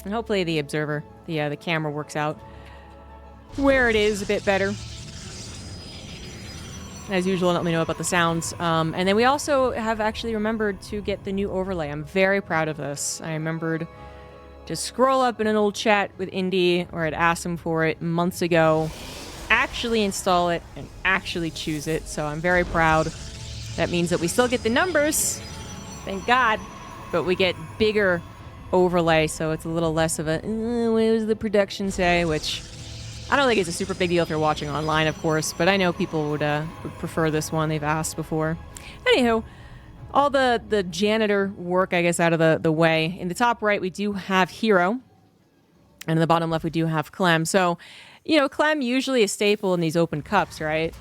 And hopefully the observer, the camera works out where it is a bit better. As usual, let me know about the sounds. And then we also have actually remembered to get the new overlay. I'm very proud of this. I remembered to scroll up in an old chat with Indy, where I'd asked him for it months ago, actually install it, and actually choose it. So I'm very proud. That means that we still get the numbers, thank God, but we get bigger overlay, so it's a little less of a, what does the production say, which I don't think it's a super big deal if you're watching online, of course, but I know people would prefer this one. They've asked before. Anywho, all the janitor work, I guess, out of the way. In the top right, we do have hero, and in the bottom left, we do have Clem. So, you know, Clem usually a staple in these open cups, right?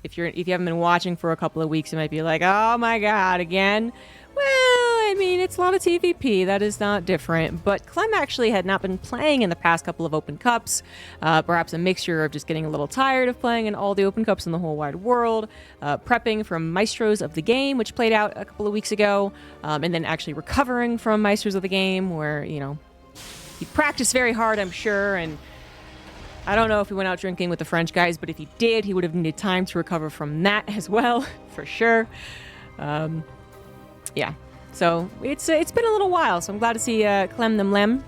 If you haven't been watching for a couple of weeks, you might be like, oh my God, again? Well, I mean, it's a lot of TVP. That is not different. But Clem actually had not been playing in the past couple of Open Cups. Perhaps a mixture of just getting a little tired of playing in all the Open Cups in the whole wide world, prepping from Maestros of the Game, which played out a couple of weeks ago, and then actually recovering from Maestros of the Game, where, you know, he practiced very hard, I'm sure, and I don't know if he went out drinking with the French guys, but if he did, he would have needed time to recover from that as well, for sure. Yeah, so it's been a little while, so I'm glad to see Clem them Lem.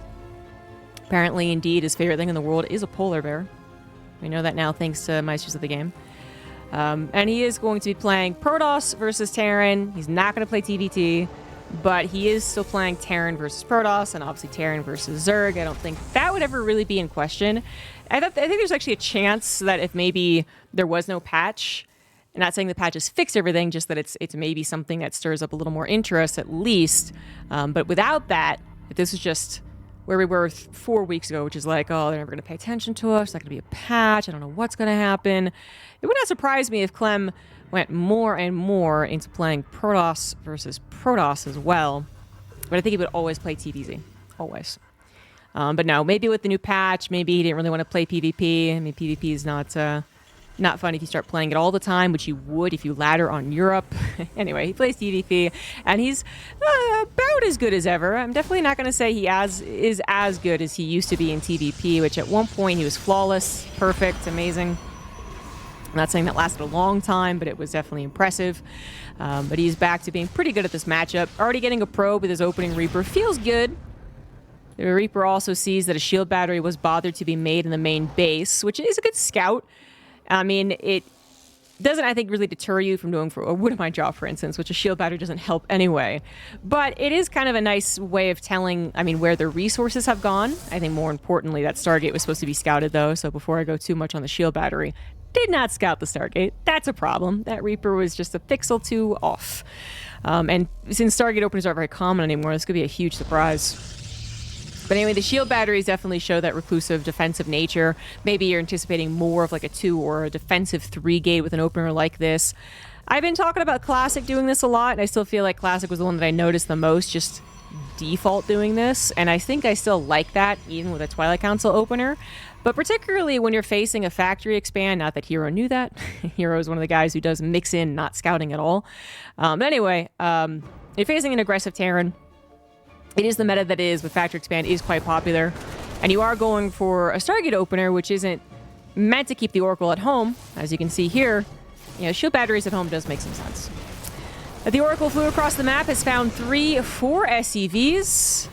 Apparently, indeed, his favorite thing in the world is a polar bear. We know that now thanks to Maestros of the Game. And he is going to be playing Protoss versus Terran. He's not going to play TVT, but he is still playing Terran versus Protoss, and obviously Terran versus Zerg. I don't think that would ever really be in question. I think there's actually a chance that if maybe there was no patch, I'm not saying the patches fix everything, just that it's maybe something that stirs up a little more interest at least. But without that, if this is just where we were 4 weeks ago, which is like, oh, they're never going to pay attention to us, it's not going to be a patch, I don't know what's going to happen. It would not surprise me if Clem went more and more into playing Protoss versus Protoss as well. But I think he would always play TVZ. Always. But no, maybe with the new patch, maybe he didn't really want to play PvP. I mean, PvP is not fun if you start playing it all the time, which you would if you ladder on Europe. Anyway, he plays TVP, and he's about as good as ever. I'm definitely not going to say he is as good as he used to be in TVP, which at one point he was flawless, perfect, amazing. I'm not saying that lasted a long time, but it was definitely impressive. But he's back to being pretty good at this matchup. Already getting a probe with his opening Reaper. Feels good. The Reaper also sees that a shield battery was bothered to be made in the main base, which is a good scout. I mean, it doesn't, I think, really deter you from doing for a wood of my jaw, for instance, which a shield battery doesn't help anyway. But it is kind of a nice way of telling, I mean, where the resources have gone. I think more importantly, that Stargate was supposed to be scouted, though. So before I go too much on the shield battery, did not scout the Stargate. That's a problem. That Reaper was just a pixel too off. And since Stargate openers aren't very common anymore, this could be a huge surprise. But anyway, the shield batteries definitely show that reclusive defensive nature. Maybe you're anticipating more of like a 2 or a defensive 3 gate with an opener like this. I've been talking about Classic doing this a lot, and I still feel like Classic was the one that I noticed the most, just default doing this. And I think I still like that, even with a Twilight Council opener. But particularly when you're facing a factory expand, not that hero knew that. Hero is one of the guys who does mix in, not scouting at all. But anyway, you're facing an aggressive Terran. It is the meta that is, with Factory Expand, is quite popular. And you are going for a Stargate opener, which isn't meant to keep the Oracle at home. As you can see here, you know, shield batteries at home does make some sense. The Oracle flew across the map, has found 4 SCVs.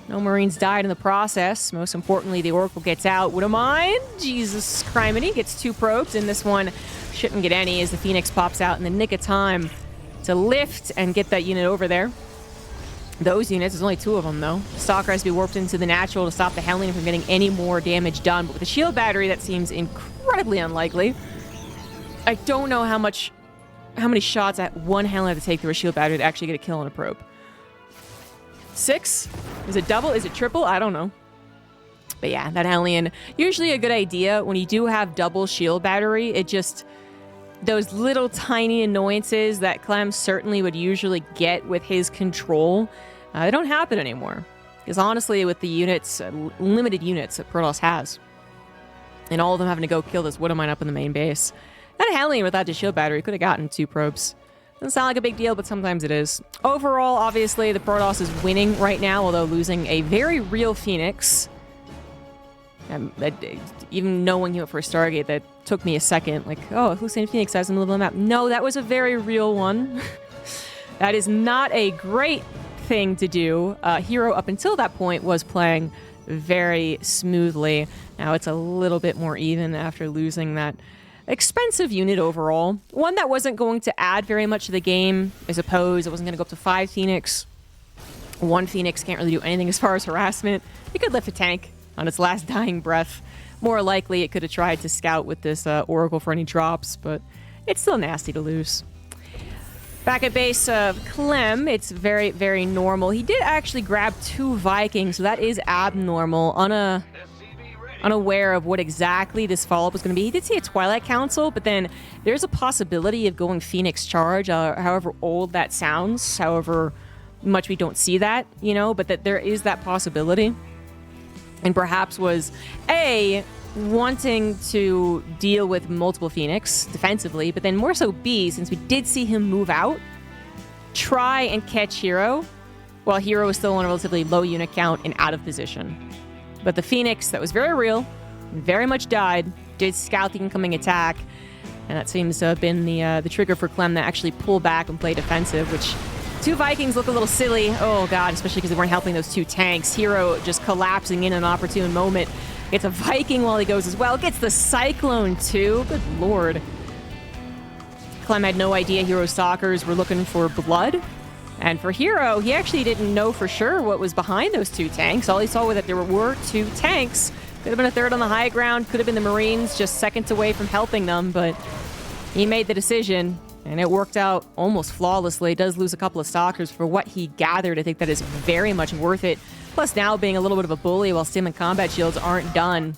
No Marines died in the process. Most importantly, the Oracle gets out. Would have mind? Jesus criminy. Gets 2 probes, and this one shouldn't get any as the Phoenix pops out in the nick of time to lift and get that unit over there. Those units, there's only 2 of them, though. Stalker has to be warped into the natural to stop the Hellion from getting any more damage done. But with the shield battery, that seems incredibly unlikely. I don't know how many shots that one Hellion have to take through a shield battery to actually get a kill on a probe. 6? Is it double? Is it triple? I don't know. But yeah, that Hellion, usually a good idea. When you do have double shield battery, it just... those little tiny annoyances that Clem certainly would usually get with his control, they don't happen anymore. Because honestly, with the units, limited units that Protoss has, and all of them having to go kill this Widowmine up in the main base, that Hellion without the shield battery could have gotten 2 probes. Doesn't sound like a big deal, but sometimes it is. Overall, obviously, the Protoss is winning right now, although losing a very real Phoenix. Even knowing he went for a Stargate, that took me a second. Like, oh, hallucinated Phoenix has in the middle of the map. No, that was a very real one. That is not a great thing to do. hero, up until that point, was playing very smoothly. Now it's a little bit more even after losing that expensive unit overall. One that wasn't going to add very much to the game, I suppose. It wasn't going to go up to 5 Phoenix. 1 Phoenix can't really do anything as far as harassment. It could lift a tank on its last dying breath. More likely, it could have tried to scout with this Oracle for any drops, but it's still nasty to lose. Back at base of Clem, it's very, very normal. He did actually grab 2 Vikings, so that is abnormal. Unaware of what exactly this follow-up was going to be. He did see a Twilight Council, but then there's a possibility of going Phoenix Charge, however old that sounds, however much we don't see that, you know, but that there is that possibility. And perhaps was, A, wanting to deal with multiple Phoenix defensively, but then more so B, since we did see him move out, try and catch hero, while hero is still on a relatively low unit count and out of position. But the Phoenix, that was very real, very much died, did scout the incoming attack, and that seems to have been the trigger for Clem to actually pull back and play defensive, which 2 Vikings look a little silly. Oh god, especially because they weren't helping those 2 tanks. Hero just collapsing in an opportune moment. Gets a Viking while he goes as well. Gets the Cyclone too. Good lord. Clem had no idea Hero Stalkers were looking for blood. And for Hero, he actually didn't know for sure what was behind those 2 tanks. All he saw was that there were 2 tanks. Could have been a third on the high ground. Could have been the Marines just seconds away from helping them. But he made the decision. And it worked out almost flawlessly. He does lose a couple of Stalkers for what he gathered. I think that is very much worth it. Plus now being a little bit of a bully while Stim and Combat Shields aren't done.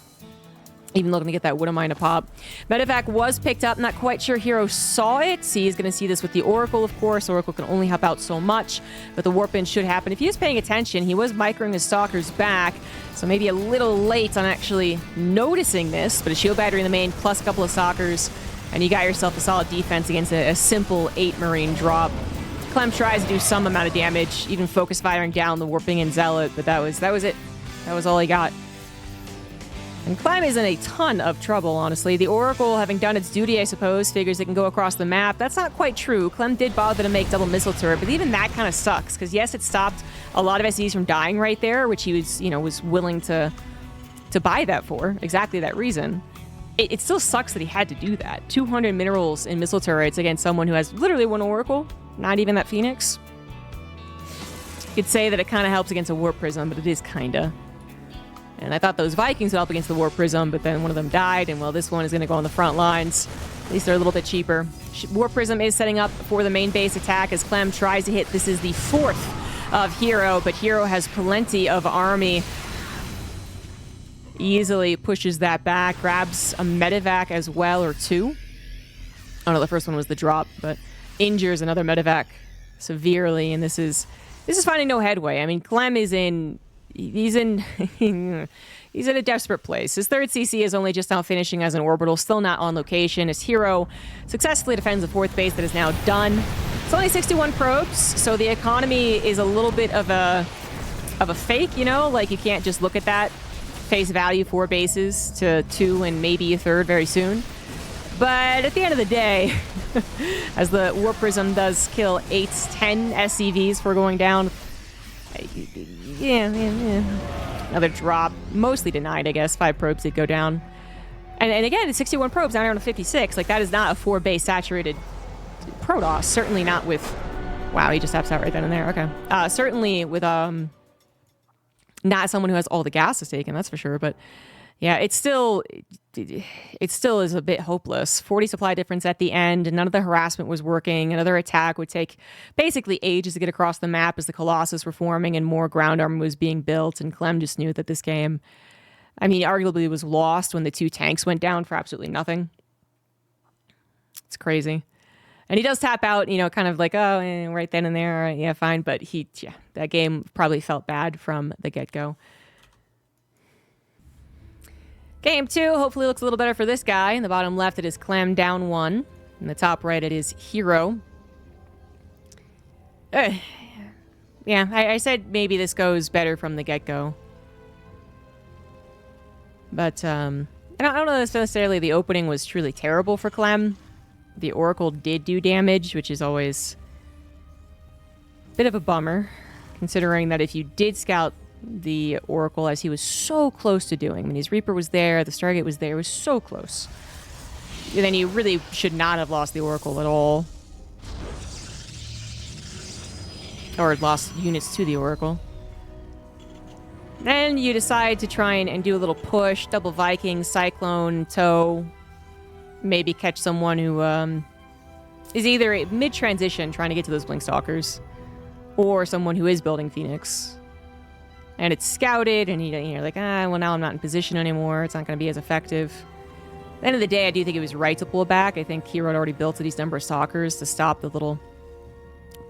Even looking to get that Wood of Mine to pop. Medevac was picked up. Not quite sure Hero saw it. So he's going to see this with the Oracle, of course. Oracle can only help out so much. But the warp in should happen. If he is paying attention, he was microing his Stalkers back. So maybe a little late on actually noticing this. But a shield battery in the main plus a couple of Stalkers. And you got yourself a solid defense against a simple 8 Marine drop. Clem tries to do some amount of damage, even focus firing down the Warping and Zealot, but that was it. That was all he got. And Clem is in a ton of trouble, honestly. The Oracle, having done its duty, I suppose, figures it can go across the map. That's not quite true. Clem did bother to make double missile turret, but even that kind of sucks, because yes, it stopped a lot of SCVs from dying right there, which he was, was willing to buy that for, exactly that reason. It still sucks that he had to do that. 200 minerals in missile turrets against someone who has literally 1 Oracle, not even that Phoenix. You could say that it kind of helps against a Warp Prism, but it is kinda. And I thought those Vikings would help against the Warp Prism, but then one of them died, and well, this one is going to go on the front lines. At least they're a little bit cheaper. Warp Prism is setting up for the main base attack as Clem tries to hit. This is the 4th of Hero, but Hero has plenty of army. Easily pushes that back, grabs a medevac as well, or 2. Oh no, the first one was the drop, but injures another medevac severely, and this is finding no headway. I mean, Clem is he's in a desperate place. His 3rd CC is only just now finishing as an orbital, still not on location. His hero successfully defends the 4th base that is now done. It's only 61 probes, so the economy is a little bit of a fake, like you can't just look at that face value 4 bases to 2 and maybe a 3rd very soon. But at the end of the day, as the Warp Prism does kill 8-10 SCVs for going down, yeah. Another drop, mostly denied, I guess. 5 probes did go down. And again, it's 61 probes down here on a 56. Like, that is not a 4-base saturated Protoss. Certainly not with... Wow, he just taps out right then and there. Okay. Certainly with... Not someone who has all the gases taken, that's for sure. But yeah, it still is a bit hopeless. 40 supply difference at the end, and none of the harassment was working. Another attack would take basically ages to get across the map as the Colossus were forming and more ground armor was being built. And Clem just knew that this game, I mean, arguably was lost when the 2 tanks went down for absolutely nothing. It's crazy. And he does tap out, kind of like, oh, right then and there, yeah, fine. But that game probably felt bad from the get-go. Game 2 hopefully looks a little better for this guy. In the bottom left, it is Clem down 1. In the top right, it is Hero. Yeah, I said maybe this goes better from the get-go. But, I don't know if necessarily the opening was truly terrible for Clem. The Oracle did do damage, which is always a bit of a bummer, considering that if you did scout the Oracle, as he was so close to doing, I mean, his Reaper was there, the Stargate was there, it was so close. And then you really should not have lost the Oracle at all. Or lost units to the Oracle. Then you decide to try and do a little push, double Viking, Cyclone, Tow. Maybe catch someone who is either mid-transition trying to get to those Blinkstalkers, or someone who is building Phoenix. And it's scouted, and you're like, well, now I'm not in position anymore. It's not going to be as effective. At the end of the day, I do think it was right to pull back. I think hero had already built a decent number of stalkers to stop the little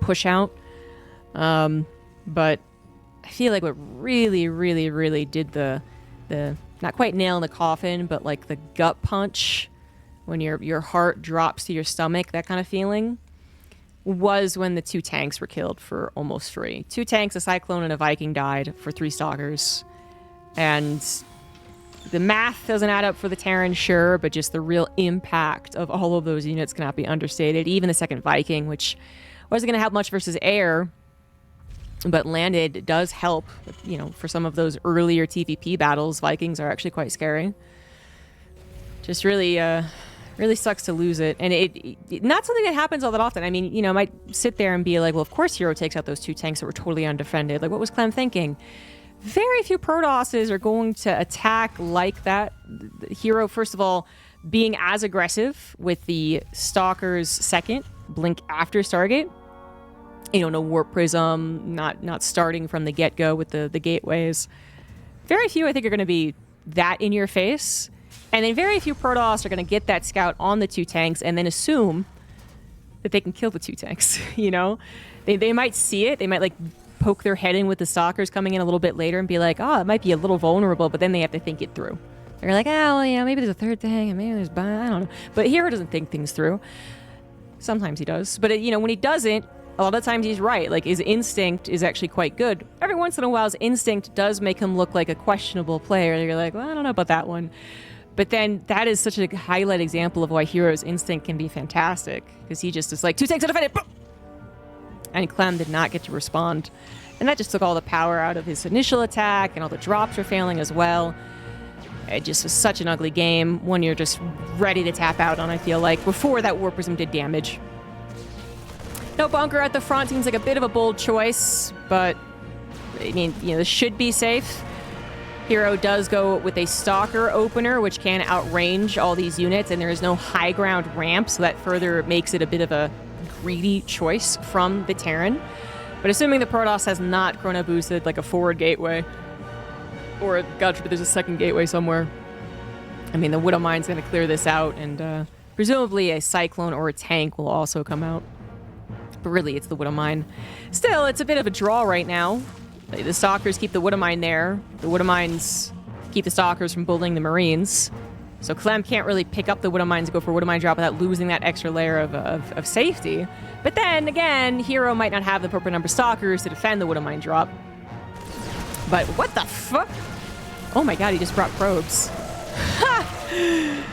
push out. But I feel like what really, really, really did the not quite nail in the coffin, but like the gut punch when your heart drops to your stomach, that kind of feeling, was when the 2 tanks were killed for almost free. 2 tanks, a Cyclone, and a Viking died for 3 stalkers. And the math doesn't add up for the Terran, sure, but just the real impact of all of those units cannot be understated. Even the second Viking, which wasn't going to help much versus air, but landed does help. You know, for some of those earlier TVP battles, Vikings are actually quite scary. Just really, really sucks to lose it. And it not something that happens all that often. I mean, you know, I might sit there and be like, well, of course hero takes out those 2 tanks that were totally undefended. Like, what was Clem thinking? Very few Protosses are going to attack like that. The hero, first of all, being as aggressive with the Stalker's second, blink after Stargate. You know, no Warp Prism, not starting from the get-go with the gateways. Very few, I think, are going to be that in your face. And then very few Protoss are going to get that scout on the 2 tanks and then assume that they can kill the 2 tanks, you know? They might see it. They might, like, poke their head in with the Stalkers coming in a little bit later and be like, oh, it might be a little vulnerable, but then they have to think it through. They're like, oh, well, yeah, maybe there's a third thing, and maybe there's... I don't know. But hero doesn't think things through. Sometimes he does. But, you know, when he doesn't, a lot of times he's right. Like, his instinct is actually quite good. Every once in a while, his instinct does make him look like a questionable player. You're like, well, I don't know about that one. But then that is such a highlight example of why hero's instinct can be fantastic. Because he just is like, 2 tanks are defended! And Clem did not get to respond. And that just took all the power out of his initial attack, and all the drops were failing as well. It just was such an ugly game. One you're just ready to tap out on, I feel like, before that Warp Prism did damage. No bunker at the front seems like a bit of a bold choice, but I mean, you know, this should be safe. Hero does go with a Stalker opener, which can outrange all these units, and there is no high ground ramp, so that further makes it a bit of a greedy choice from the Terran. But assuming the Protoss has not chrono boosted like a forward gateway, or God forbid there's a second gateway somewhere, I mean, the Widow Mine's going to clear this out, and presumably a Cyclone or a tank will also come out. But really, it's the Widow Mine. Still, it's a bit of a draw right now. The Stalkers keep the Widow Mine there. The Widow Mines keep the Stalkers from bullying the Marines. So Clem can't really pick up the Widow Mines and go for Widow Mine drop without losing that extra layer of safety. But then, again, hero might not have the appropriate number of Stalkers to defend the Widow Mine drop. But what the fuck? Oh my god, he just brought probes. Ha!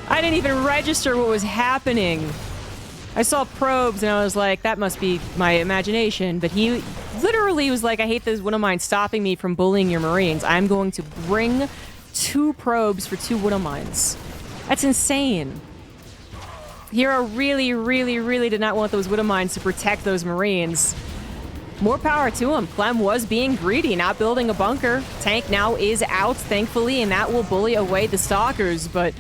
I didn't even register what was happening. I saw probes and I was like, that must be my imagination. But he literally was like, I hate this Widow Mine stopping me from bullying your Marines. I'm going to bring 2 probes for 2 Widow Mines. That's insane. Hero really, really, really did not want those Widow Mines to protect those Marines. More power to him. Clem was being greedy, not building a bunker. Tank now is out, thankfully, and that will bully away the Stalkers, but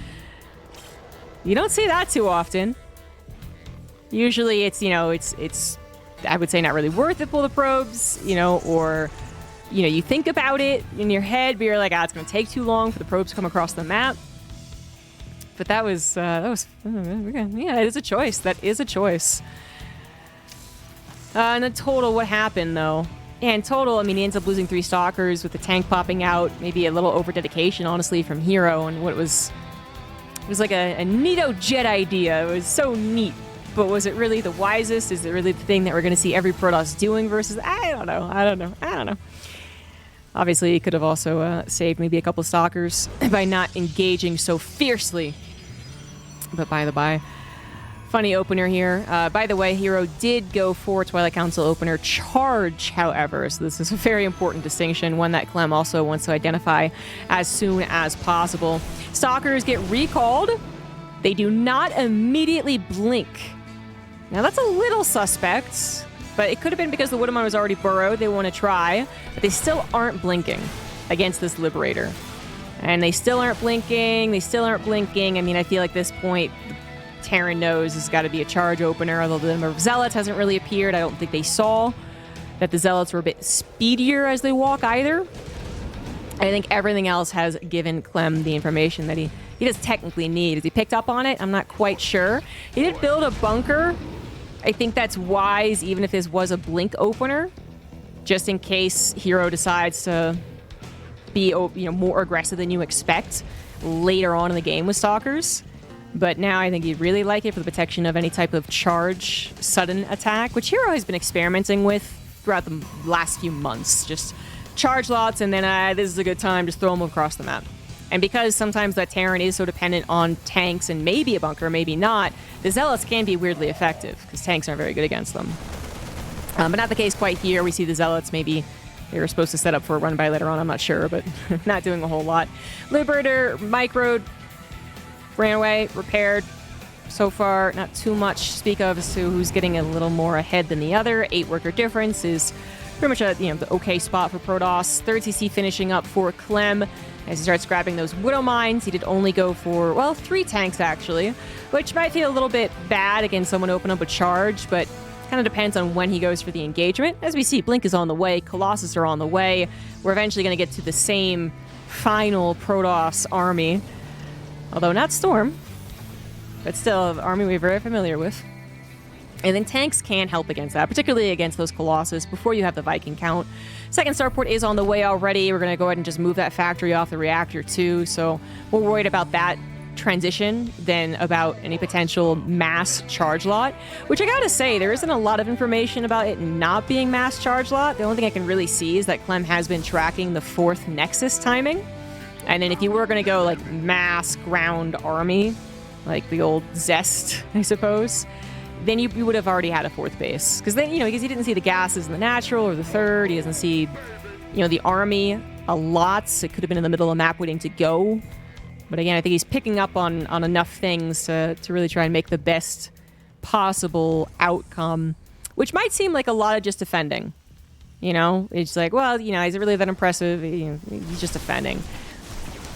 you don't see that too often. Usually it's, you know, it's I would say not really worth it, pull the probes, you know, or, you know, you think about it in your head, but you're like, it's going to take too long for the probes to come across the map. But that was, yeah, it is a choice. That is a choice. And in total, what happened, though? Yeah, in total, I mean, he ends up losing 3 Stalkers with the tank popping out. Maybe a little over-dedication, honestly, from Hero. And what was... It was like a neato jet idea. It was so neat. but was it really the wisest? Is it really the thing that we're going to see every Protoss doing versus... I don't know. Obviously, he could have also saved maybe a couple of Stalkers by not engaging so fiercely. But by the by, funny opener here. By the way, hero did go for Twilight Council opener charge, however. So this is a very important distinction, one that Clem also wants to identify as soon as possible. Stalkers get recalled. They do not immediately blink. Now that's a little suspect, but it could have been because the Widowmine was already burrowed. They want to try, but they still aren't blinking against this Liberator. And they still aren't blinking. I mean, I feel like this point, Terran knows it's got to be a charge opener, although the number of Zealots hasn't really appeared. I don't think they saw that the Zealots were a bit speedier as they walk either. I think everything else has given Clem the information that he does technically need. Has he picked up on it? I'm not quite sure. He did build a bunker. I think that's wise, even if this was a blink opener, just in case hero decides to be more aggressive than you expect later on in the game with Stalkers. But now I think you'd really like it for the protection of any type of charge sudden attack, which hero has been experimenting with throughout the last few months. Just charge lots, and then this is a good time, just throw them across the map. And because sometimes that Terran is so dependent on tanks and maybe a bunker, maybe not, the Zealots can be weirdly effective, because tanks aren't very good against them. But not the case quite here. We see the Zealots, maybe they were supposed to set up for a run by later on, I'm not sure, but not doing a whole lot. Liberator, microed, ran away, repaired. So far, not too much to speak of as to who's getting a little more ahead than the other. 8 worker difference is pretty much the okay spot for Protoss. 3rd CC finishing up for Clem as he starts grabbing those Widow Mines. He did only go for, well, 3 tanks actually, which might feel a little bit bad against someone open up a charge, but kind of depends on when he goes for the engagement. As we see, Blink is on the way, Colossus are on the way. We're eventually going to get to the same final Protoss army, although not Storm, but still an army we're very familiar with. And then tanks can help against that, particularly against those Colossus before you have the Viking count. 2nd starport is on the way already. We're going to go ahead and just move that factory off the reactor too, so we're worried about that transition than about any potential mass charge lot, which I gotta say, there isn't a lot of information about it not being mass charge lot. The only thing I can really see is that Clem has been tracking the 4th Nexus timing. And then if you were going to go like mass ground army, like the old Zest, I suppose, then you would have already had a 4th base. Because then, because he didn't see the gases in the natural or the 3rd, he doesn't see, the army a lot. So it could have been in the middle of the map waiting to go. But again, I think he's picking up on enough things to really try and make the best possible outcome, which might seem like a lot of just defending. It's like, well, is it really that impressive? He's just defending.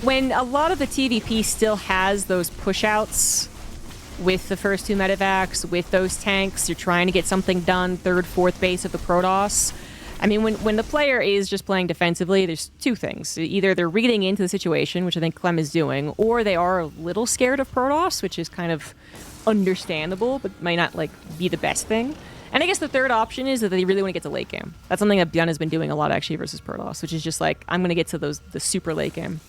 When a lot of the TVP still has those push-outs with the first 2 medevacs, with those tanks, you're trying to get something done, 3rd, 4th base of the Protoss. I mean, when the player is just playing defensively, there's 2 things. Either they're reading into the situation, which I think Clem is doing, or they are a little scared of Protoss, which is kind of understandable, but might not, be the best thing. And I guess the 3rd option is that they really want to get to late game. That's something that Bjorn has been doing a lot, actually, versus Protoss, which is just I'm going to get to the super late game.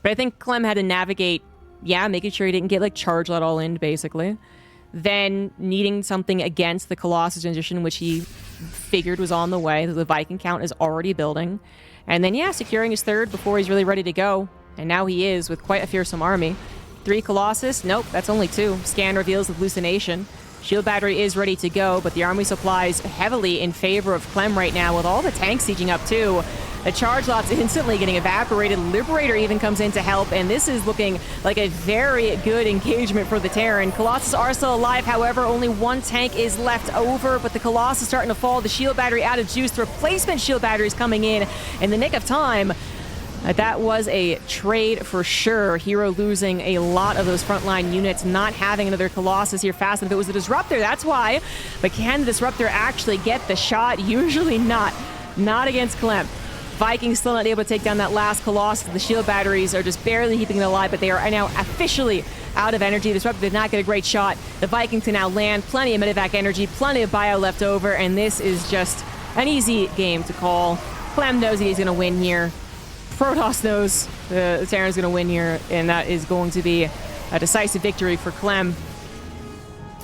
But I think Clem had to navigate, making sure he didn't get, charge lot all in, basically. Then needing something against the Colossus transition, which he figured was on the way. The Viking count is already building. And then, securing his 3rd before he's really ready to go. And now he is, with quite a fearsome army. 3 Colossus? Nope, that's only 2. Scan reveals the hallucination. Shield battery is ready to go, but the army supplies heavily in favor of Clem right now, with all the tanks sieging up too. The charge lot's instantly getting evaporated. Liberator even comes in to help, and this is looking like a very good engagement for the Terran. Colossus are still alive, however, only 1 tank is left over, but the Colossus is starting to fall. The shield battery out of juice. The replacement shield battery is coming in the nick of time. That was a trade for sure. Hero losing a lot of those frontline units, not having another Colossus here fast enough. It was the Disruptor, that's why. But can the Disruptor actually get the shot? Usually not. Not against Clem. Vikings still not able to take down that last Colossus. The shield batteries are just barely keeping it alive, but they are now officially out of energy. The Disruptor did not get a great shot. The Vikings can now land. Plenty of medevac energy, plenty of bio left over, and this is just an easy game to call. Clem knows he's going to win here. Protoss knows the Terran's going to win here, and that is going to be a decisive victory for Clem.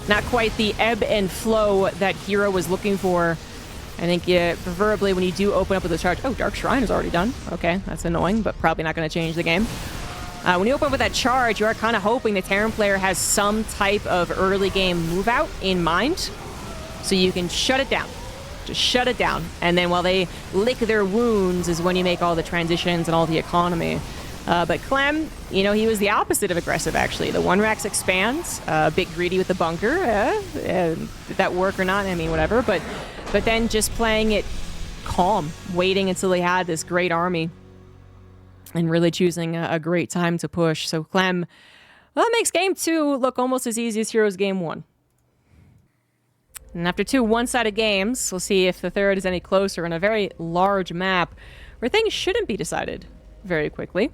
Not quite the ebb and flow that hero was looking for. I think preferably when you do open up with a charge... Oh, Dark Shrine is already done. Okay, that's annoying, but probably not going to change the game. When you open up with that charge, you are kind of hoping the Terran player has some type of early game move out in mind, so you can shut it down. Just shut it down. And then while they lick their wounds is when you make all the transitions and all the economy. But Clem, you know, he was the opposite of aggressive, actually. The 1-Rax expands, a bit greedy with the bunker. Did that work or not? I mean, whatever. But then just playing it calm, waiting until he had this great army. And really choosing a great time to push. So Clem, well, that makes game 2 look almost as easy as Hero's game 1. And after 2 one-sided games, we'll see if the third is any closer in a very large map where things shouldn't be decided very quickly.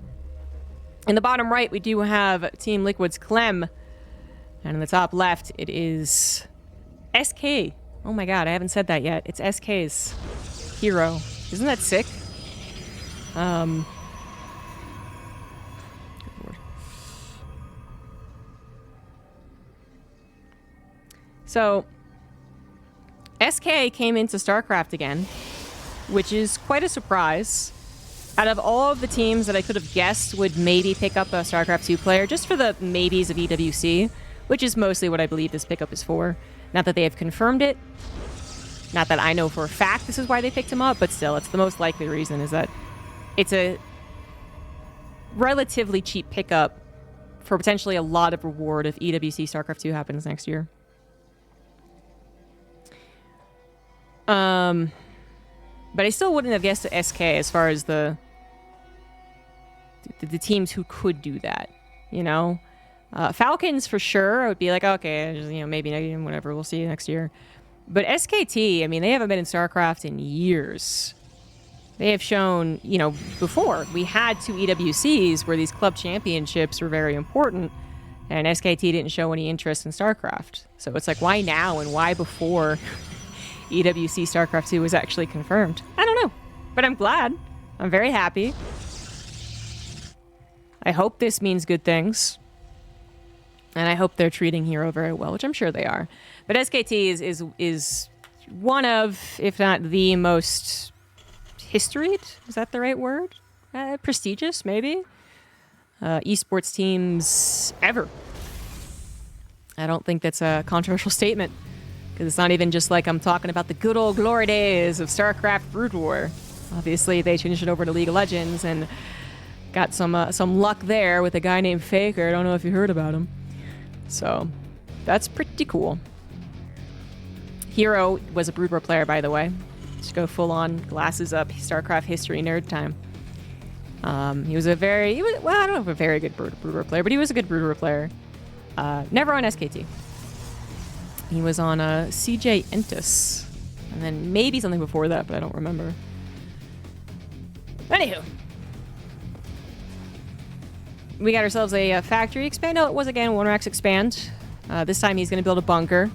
In the bottom right, we do have Team Liquid's Clem. And in the top left, it is SK. Oh my god, I haven't said that yet. It's SK's hero. Isn't that sick? So, SK came into StarCraft again, which is quite a surprise. Out of all of the teams that I could have guessed would maybe pick up a StarCraft 2 player, just for the maybes of EWC, which is mostly what I believe this pickup is for. Not that they have confirmed it. Not that I know for a fact this is why they picked him up, but still, it's the most likely reason is that it's a relatively cheap pickup for potentially a lot of reward if EWC StarCraft 2 happens next year. But I still wouldn't have guessed SK as far as the teams who could do that, you know? Falcons for sure, I would be like, okay, just, you know, maybe whatever, we'll see you next year. But SKT, I mean, they haven't been in StarCraft in years. They have shown, you know, before, we had 2 EWCs where these club championships were very important, and SKT didn't show any interest in StarCraft. So it's like, why now and why before EWC StarCraft 2 was actually confirmed? I don't know, but I'm glad. I'm very happy. I hope this means good things. And I hope they're treating Hero very well, which I'm sure they are. But SKT is one of, if not the most historied, is that the right word? Prestigious, maybe? Esports teams ever. I don't think that's a controversial statement. Because it's not even just like I'm talking about the good old glory days of StarCraft Brood War. Obviously, they changed it over to League of Legends and got some luck there with a guy named Faker. I don't know if you heard about him. So, that's pretty cool. Hero was a Brood War player, by the way. Just go full on, glasses up, StarCraft history nerd time. He was I don't know if a very good Brood War player, but he was a good Brood War player. Never on SKT. He was on CJ Entus. And then maybe something before that, but I don't remember. Anywho. We got ourselves a factory expand. No, it was again 1-Rax expand. This time he's going to build a bunker.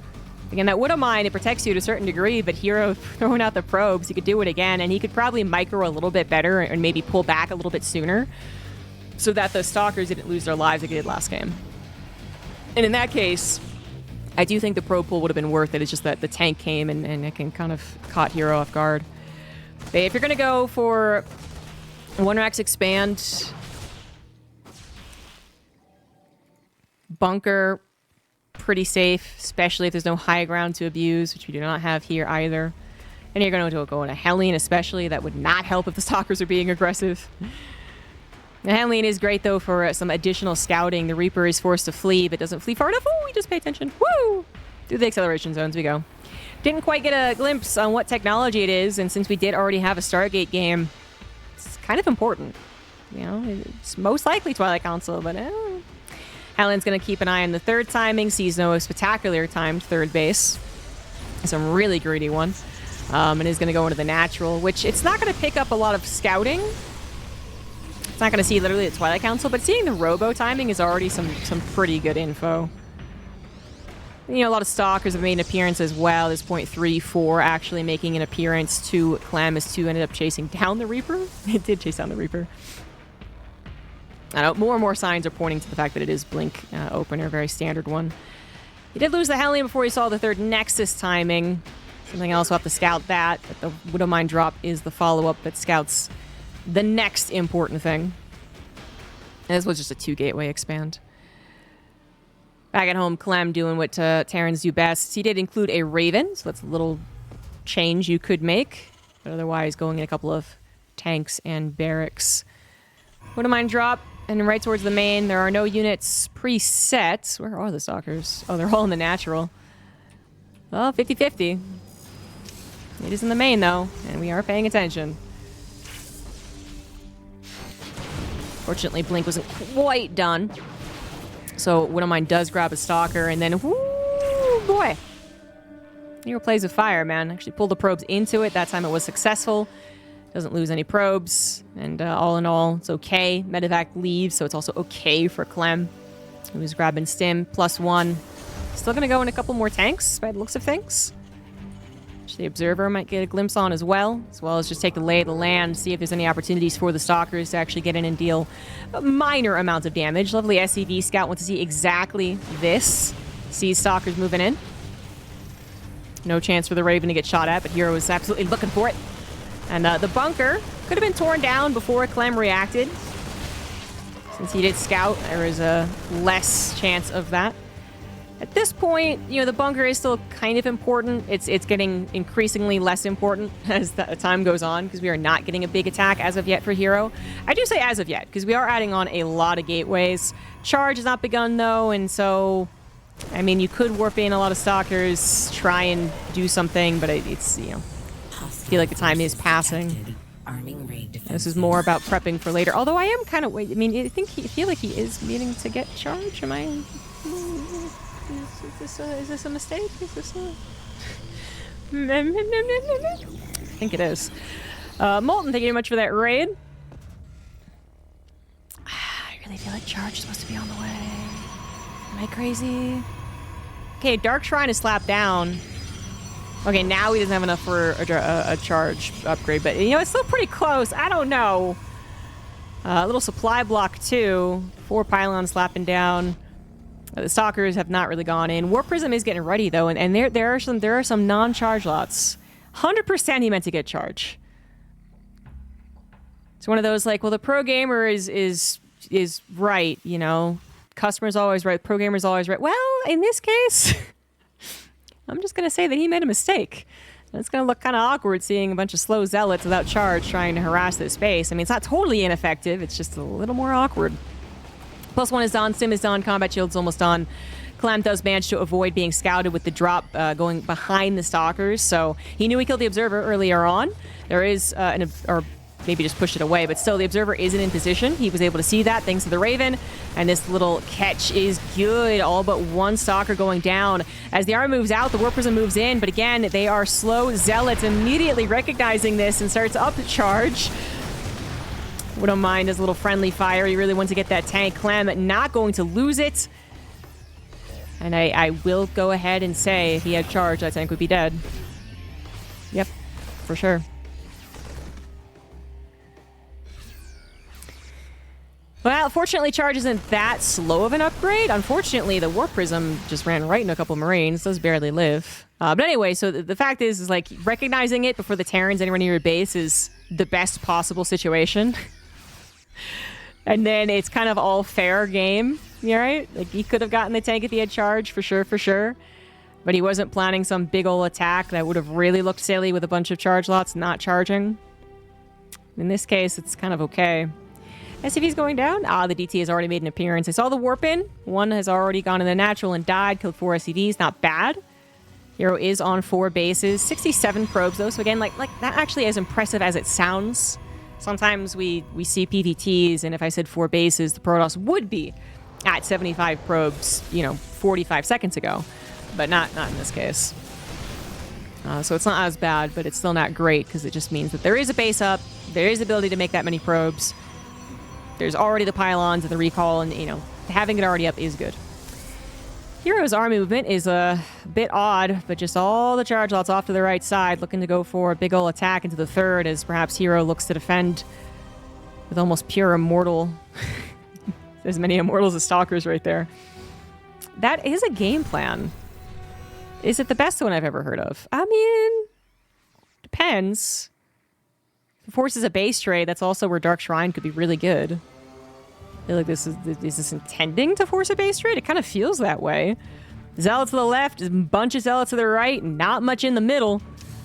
Again, that wouldn't mind. It protects you to a certain degree, but Hero throwing out the probes, he could do it again, and he could probably micro a little bit better and maybe pull back a little bit sooner so that the Stalkers didn't lose their lives like they did last game. And in that case, I do think the probe pull would have been worth it. It's just that the tank came and it can kind of caught Hero off guard. But if you're going to go for 1-Rax expand, bunker, pretty safe, especially if there's no high ground to abuse, which we do not have here either. And you're going to go in a Helene especially. That would not help if the Stalkers are being aggressive. The Helene is great, though, for some additional scouting. The Reaper is forced to flee, but doesn't flee far enough. Oh, we just pay attention. Woo! Through the acceleration zones we go. Didn't quite get a glimpse on what technology it is, and since we did already have a Stargate game, it's kind of important. You know, it's most likely Twilight Council, but Helen's going to keep an eye on the third timing, sees no spectacular timed third base. Some really greedy one. And is going to go into the natural, which it's not going to pick up a lot of scouting. It's not going to see literally the Twilight Council, but seeing the robo timing is already some pretty good info. You know, a lot of Stalkers have made an appearance as well. There's 0.34 actually making an appearance to Clem as 2 ended up chasing down the Reaper. It did chase down the Reaper. I know more and more signs are pointing to the fact that it is Blink opener, very standard one. He did lose the Hellion before he saw the third Nexus timing. Something else, we'll have to scout that. But the Widowmine drop is the follow-up that scouts the next important thing. And this was just a 2 gateway expand. Back at home, Clem doing what Terrans do best. He did include a Raven, so that's a little change you could make. But otherwise, going in a couple of tanks and barracks. Widowmine drop, and right towards the main. There are no units preset. Where are the stalkers? Oh, they're all in the natural. Well, 50-50. It is in the main, though, and we are paying attention. Fortunately, Blink wasn't quite done. So Widowmine does grab a stalker, and then, whoo, boy. Hero plays with fire, man. Actually pulled the probes into it. That time it was successful. Doesn't lose any probes. And all in all, it's okay. Medevac leaves, so it's also okay for Clem, who's grabbing Stim. +1. Still going to go in a couple more tanks, by the looks of things. Which the Observer might get a glimpse on as well as just take the lay of the land, see if there's any opportunities for the Stalkers to actually get in and deal minor amounts of damage. Lovely SCV Scout wants to see exactly this. Sees Stalkers moving in. No chance for the Raven to get shot at, but Hero is absolutely looking for it. And the bunker could have been torn down before Clem reacted. Since he did scout, there is a less chance of that. At this point, you know, the bunker is still kind of important. It's getting increasingly less important as the time goes on, because we are not getting a big attack as of yet for Hero. I do say as of yet, because we are adding on a lot of gateways. Charge has not begun, though, and so, I mean, you could warp in a lot of stalkers, try and do something, but it's, you know, I feel like the time is passing. This is more about prepping for later. Although I am kind of, I mean, I feel like he is meaning to get charge. Am I? Is this a mistake? Is this a? I think it is. Molten, thank you very much for that raid. I really feel like charge is supposed to be on the way. Am I crazy? Okay, Dark Shrine is slapped down. Okay, now he doesn't have enough for a charge upgrade, but, you know, it's still pretty close. I don't know. A little supply block, too. 4 pylons slapping down. The Stalkers have not really gone in. War Prism is getting ready, though, and there are some non-charge lots. 100% he meant to get charge. It's one of those, like, well, the pro gamer is right, you know. Customer's always right. Pro gamer's always right. Well, in this case... I'm just going to say that he made a mistake. And it's going to look kind of awkward seeing a bunch of slow zealots without charge trying to harass this base. I mean, it's not totally ineffective. It's just a little more awkward. +1 is done. Sim is done. Combat shield's almost done. Clem does manage to avoid being scouted with the drop going behind the Stalkers. So he knew he killed the Observer earlier on. There is or maybe just pushed it away, but still the Observer isn't in position. He was able to see that thanks to the Raven, and this little catch is good. All but 1 Stalker going down. As the army moves out, the War Prism moves in, but again, they are slow zealots, immediately recognizing this and starts up the charge. Widowmine does a little friendly fire. He really wants to get that tank. Clem not going to lose it. And I will go ahead and say if he had charge, that tank would be dead. Yep, for sure. Well, fortunately, charge isn't that slow of an upgrade. Unfortunately, the War Prism just ran right into a couple Marines. Those barely live. But anyway, so the fact is like, recognizing it before the Terrans anywhere near your base is the best possible situation. And then it's kind of all fair game, you right? Like, he could have gotten the tank if he had charge, for sure. But he wasn't planning some big ol' attack that would have really looked silly with a bunch of charge lots not charging. In this case, it's kind of okay. SCV's going down. The DT has already made an appearance. I saw the warp in. 1 has already gone in the natural and died. Killed 4 SCVs. Not bad. Hero is on 4 bases. 67 probes, though. So again, like that actually is impressive as it sounds. Sometimes we see PVTs, and if I said 4 bases, the Protoss would be at 75 probes, you know, 45 seconds ago. But not in this case. So it's not as bad, but it's still not great, because it just means that there is a base up. There is ability to make that many probes. There's already the pylons and the recall, and, you know, having it already up is good. Hero's army movement is a bit odd, but just all the charge lots off to the right side, looking to go for a big ol' attack into the third, as perhaps Hero looks to defend with almost pure immortal. As many immortals as Stalkers right there. That is a game plan. Is it the best one I've ever heard of? I mean, depends. If it forces a base trade, that's also where Dark Shrine could be really good. I feel like is this intending to force a base trade? It kind of feels that way. Zealots to the left, a bunch of Zealots to the right, not much in the middle.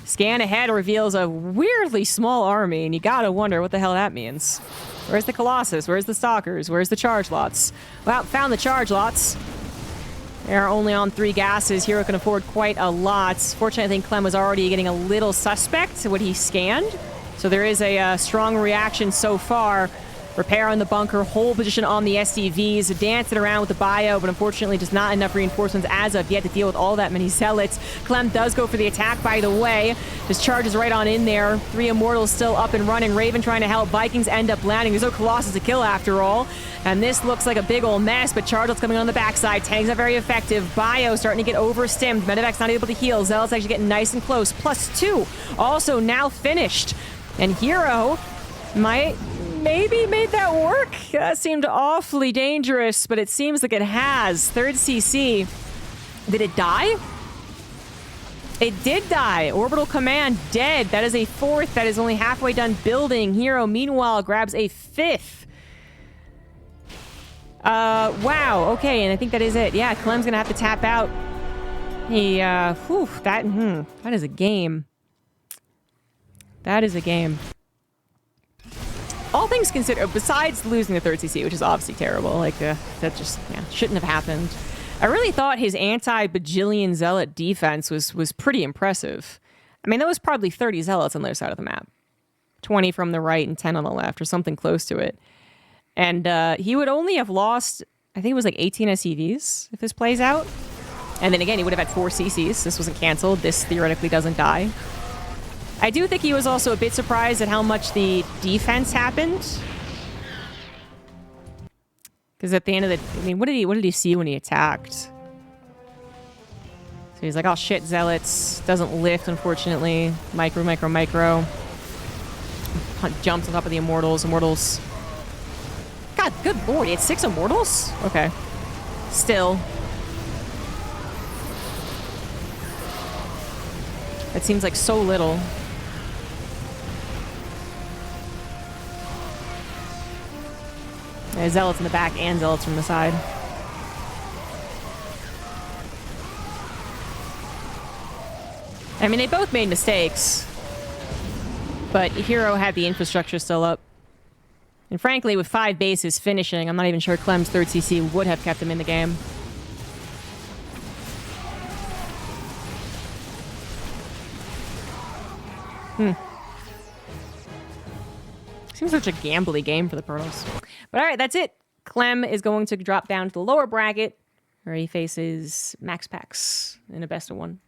Scan ahead reveals a weirdly small army, and you gotta wonder what the hell that means. Where's the Colossus? Where's the Stalkers? Where's the Charge Lots? Well, found the Charge Lots. They're only on 3 gases. Hero can afford quite a lot. Fortunately, I think Clem was already getting a little suspect when he scanned. So there is a strong reaction so far. Repair on the bunker, hold position on the SCVs, dancing around with the bio, but unfortunately just not enough reinforcements as of yet to deal with all that many Zealots. Clem does go for the attack, by the way. Just charges right on in there. 3 Immortals still up and running. Raven trying to help. Vikings end up landing. There's no Colossus to kill after all. And this looks like a big old mess, but Chargelot's coming on the backside. Tank's not very effective. Bio starting to get overstimmed. Medevac's not able to heal. Zealot's actually getting nice and close. +2. Also now finished. And Hero might... maybe made that work. That seemed awfully dangerous, but it seems like it has. 3rd CC. Did it die? It did die. Orbital Command dead. That is a 4th. That is only halfway done building. Hero, meanwhile, grabs a 5th. Wow. Okay, and I think that is it. Yeah, Clem's gonna have to tap out. He, that is a game. That is a game. All things considered, besides losing the 3rd CC, which is obviously terrible, like, that just, shouldn't have happened. I really thought his anti-bajillion Zealot defense was pretty impressive. I mean, that was probably 30 Zealots on the other side of the map. 20 from the right and 10 on the left, or something close to it. And he would only have lost, I think it was like 18 SCVs, if this plays out. And then again, he would have had 4 CCs. This wasn't canceled. This theoretically doesn't die. I do think he was also a bit surprised at how much the defense happened. Because at the end of the... I mean, what did he see when he attacked? So he's like, oh shit, Zealots. Doesn't lift, unfortunately. Micro. Jumps on top of the Immortals. Immortals... God, good lord, he had 6 Immortals? Okay. Still. That seems like so little. There's Zealots in the back and Zealots from the side. I mean, they both made mistakes. But Hero had the infrastructure still up. And frankly, with 5 bases finishing, I'm not even sure Clem's 3rd CC would have kept him in the game. Seems such a gambly game for the Pearls. But alright, that's it. Clem is going to drop down to the lower bracket, where he faces Max Pax in a best of 1.